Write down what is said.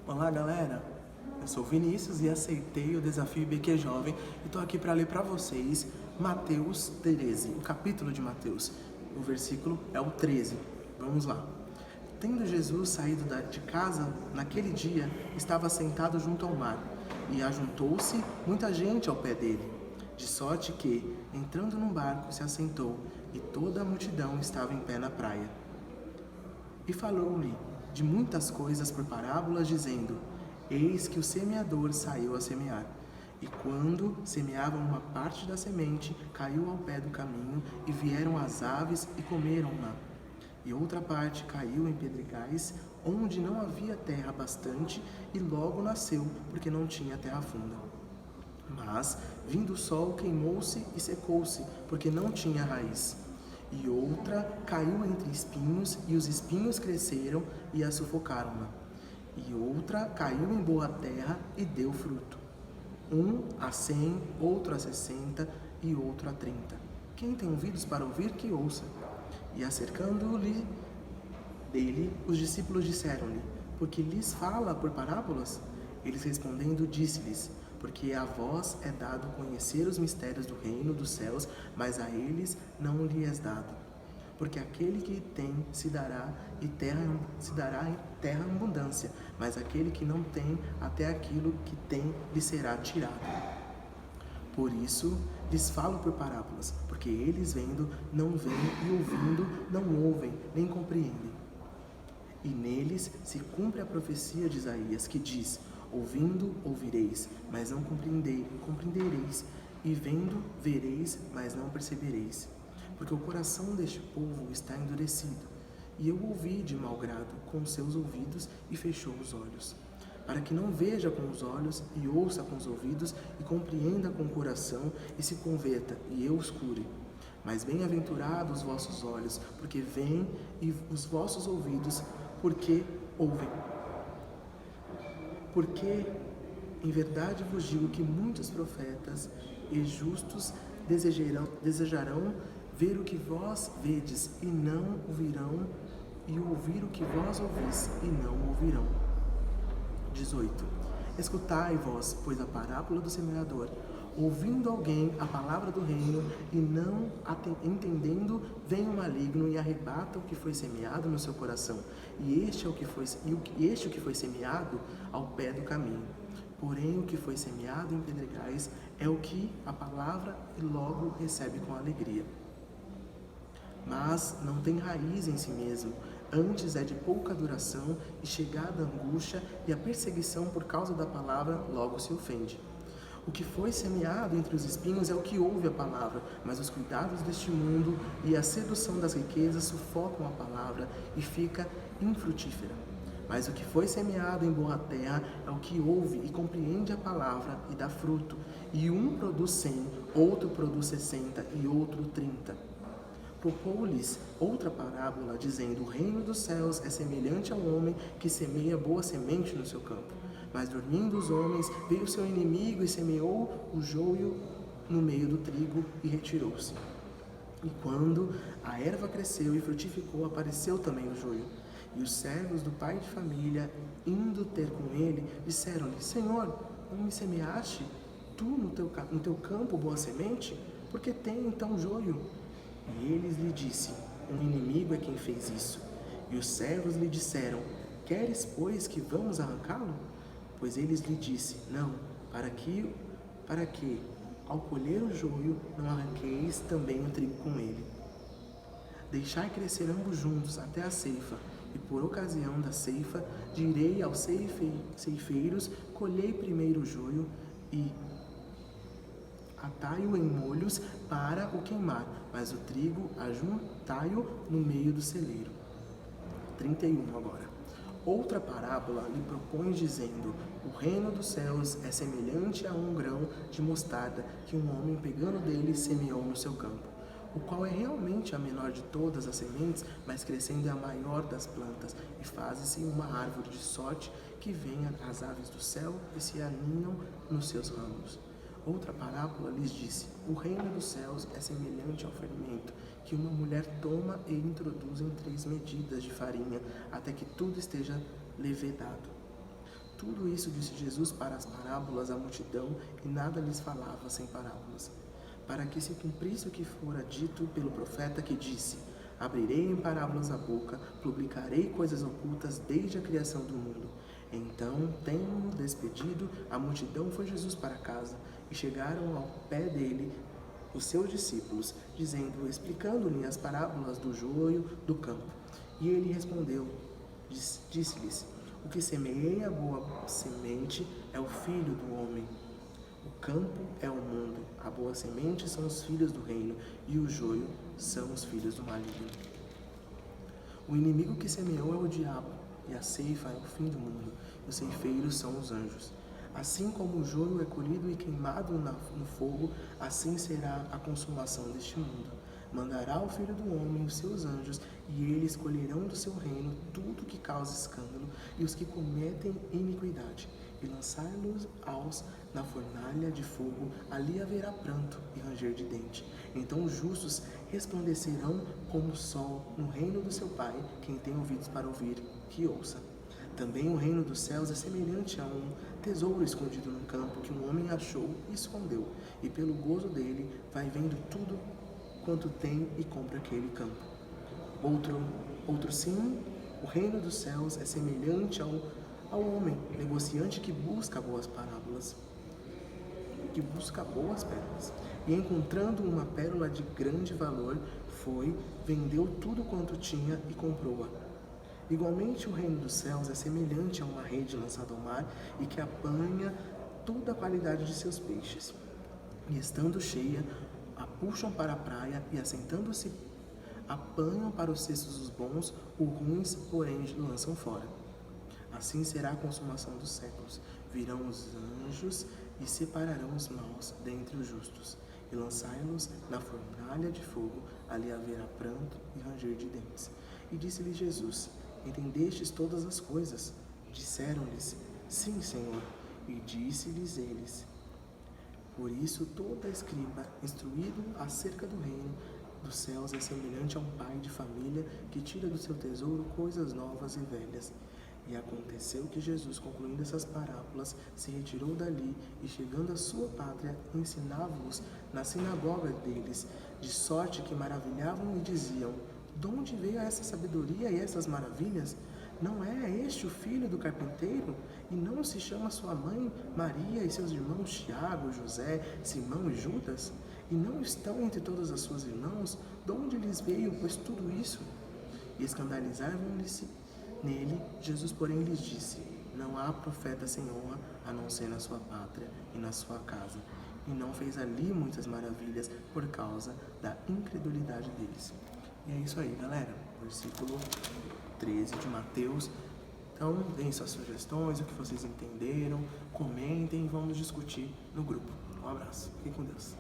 Olá galera, eu sou Vinícius e aceitei o desafio IBQ Jovem e estou aqui para ler para vocês Mateus 13, o capítulo de Mateus. O versículo é o 13. Vamos lá. Tendo Jesus saído de casa, naquele dia, estava sentado junto ao mar, e ajuntou-se muita gente ao pé dele, de sorte que, entrando num barco, se assentou, e toda a multidão estava em pé na praia. E falou-lhe de muitas coisas por parábolas, dizendo: Eis que o semeador saiu a semear. E quando semeavam, uma parte da semente caiu ao pé do caminho, e vieram as aves e comeram-na. E outra parte caiu em pedregais, onde não havia terra bastante, e logo nasceu, porque não tinha terra funda. Mas, vindo o sol, queimou-se e secou-se, porque não tinha raiz. E outra caiu entre espinhos, e os espinhos cresceram e a sufocaram-na. E outra caiu em boa terra e deu fruto. Um a 100, outro a 60 e outro a 30. Quem tem ouvidos para ouvir, que ouça. E acercando-lhe dele, os discípulos disseram-lhe: Por que lhes fala por parábolas? Eles respondendo, disse-lhes: Porque a vós é dado conhecer os mistérios do reino dos céus, mas a eles não lhes é dado. Porque aquele que tem se dará em terra abundância, mas aquele que não tem, até aquilo que tem lhe será tirado. Por isso lhes falo por parábolas, porque eles vendo não veem, e ouvindo não ouvem, nem compreendem. E neles se cumpre a profecia de Isaías, que diz: Ouvindo, ouvireis, mas não compreendereis, e vendo, vereis, mas não percebereis. Porque o coração deste povo está endurecido, e eu ouvi de mau grado com os seus ouvidos, e fechou os olhos, para que não veja com os olhos, e ouça com os ouvidos, e compreenda com o coração, e se converta, e eu os cure. Mas bem-aventurados os vossos olhos, porque veem, e os vossos ouvidos, porque ouvem. Porque, em verdade vos digo que muitos profetas e justos desejarão ver o que vós vedes, e não ouvirão, e ouvir o que vós ouvis, e não ouvirão. 18. Escutai vós, pois, a parábola do semeador. Ouvindo alguém a palavra do reino, e não entendendo, vem o maligno e arrebata o que foi semeado no seu coração. E este o que foi semeado ao pé do caminho. Porém, o que foi semeado em pedregais é o que a palavra e logo recebe com alegria. Mas não tem raiz em si mesmo, antes é de pouca duração, e chegada a angústia e a perseguição por causa da palavra, logo se ofende. O que foi semeado entre os espinhos é o que ouve a palavra, mas os cuidados deste mundo e a sedução das riquezas sufocam a palavra e fica infrutífera. Mas o que foi semeado em boa terra é o que ouve e compreende a palavra e dá fruto. E um produz 100, outro produz 60 e outro 30. Propôs-lhes outra parábola, dizendo: O reino dos céus é semelhante ao homem que semeia boa semente no seu campo. Mas dormindo os homens, veio seu inimigo e semeou o joio no meio do trigo e retirou-se. E quando a erva cresceu e frutificou, apareceu também o joio. E os servos do pai de família, indo ter com ele, disseram-lhe: Senhor, não me semeaste tu no teu campo boa semente? Por que tem então joio? E eles lhe disse: Um inimigo é quem fez isso. E os servos lhe disseram: Queres, pois, que vamos arrancá-lo? Pois eles lhe disse: Não, para que, ao colher o joio, não arranqueis também o trigo com ele. Deixai crescer ambos juntos até a ceifa, e por ocasião da ceifa direi aos ceifeiros: Colhei primeiro o joio e atai-o em molhos para o queimar, mas o trigo ajuntai-o no meio do celeiro. 31 agora. Outra parábola lhe propõe dizendo: O reino dos céus é semelhante a um grão de mostarda que um homem, pegando dele, semeou no seu campo, o qual é realmente a menor de todas as sementes, mas crescendo é a maior das plantas, e faz-se uma árvore de sorte que venha as aves do céu e se aninham nos seus ramos. Outra parábola lhes disse: O reino dos céus é semelhante ao fermento, que uma mulher toma e introduz em 3 medidas de farinha, até que tudo esteja levedado. Tudo isso disse Jesus para as parábolas à multidão, e nada lhes falava sem parábolas, para que se cumprisse o que fora dito pelo profeta, que disse: abrirei em parábolas a boca, publicarei coisas ocultas desde a criação do mundo. Então, tendo despedido, a multidão foi Jesus para casa, e chegaram ao pé dele os seus discípulos, dizendo, explicando-lhe as parábolas do joio do campo. E ele respondeu, disse-lhes: o que semeia a boa semente é o Filho do homem. O campo é o mundo, a boa semente são os filhos do reino, e o joio são os filhos do maligno. O inimigo que semeou é o diabo, e a ceifa é o fim do mundo, e os ceifeiros são os anjos. Assim como o joio é colhido e queimado no fogo, assim será a consumação deste mundo. Mandará o Filho do Homem os seus anjos, e eles colherão do seu reino tudo que causa escândalo e os que cometem iniquidade, e lançá-los na fornalha de fogo. Ali haverá pranto e ranger de dente. Então os justos resplandecerão como o sol no reino do seu Pai. Quem tem ouvidos para ouvir, que ouça. Também o reino dos céus é semelhante a um tesouro escondido no campo, que um homem achou e escondeu, e pelo gozo dele vai vendo tudo quanto tem e compra aquele campo. Outro sim, o reino dos céus é semelhante ao homem negociante que busca boas pérolas. E encontrando uma pérola de grande valor, foi, vendeu tudo quanto tinha e comprou-a. Igualmente, o reino dos céus é semelhante a uma rede lançada ao mar e que apanha toda a qualidade de seus peixes. E estando cheia, a puxam para a praia e, assentando-se, apanham para os cestos os bons, os ruins, porém, lançam fora. Assim será a consumação dos séculos. Virão os anjos e separarão os maus dentre os justos, e lançai-los na fornalha de fogo. Ali haverá pranto e ranger de dentes. E disse-lhe Jesus: entendestes todas as coisas? Disseram-lhes: sim, Senhor. E disse-lhes eles: por isso todo escriba instruído acerca do reino dos céus é semelhante a um pai de família que tira do seu tesouro coisas novas e velhas. E aconteceu que Jesus, concluindo essas parábolas, se retirou dali e, chegando à sua pátria, ensinava-os na sinagoga deles, de sorte que maravilhavam e diziam: de onde veio essa sabedoria e essas maravilhas? Não é este o filho do carpinteiro? E não se chama sua mãe Maria e seus irmãos Tiago, José, Simão e Judas? E não estão entre todas as suas irmãs? De onde lhes veio, pois, tudo isso? E escandalizavam-se nele. Jesus, porém, lhes disse: não há profeta sem honra, a não ser na sua pátria e na sua casa. E não fez ali muitas maravilhas por causa da incredulidade deles. E é isso aí, galera. Versículo 13 de Mateus. Então, deem suas sugestões, o que vocês entenderam, comentem e vamos discutir no grupo. Um abraço. Fiquem com Deus.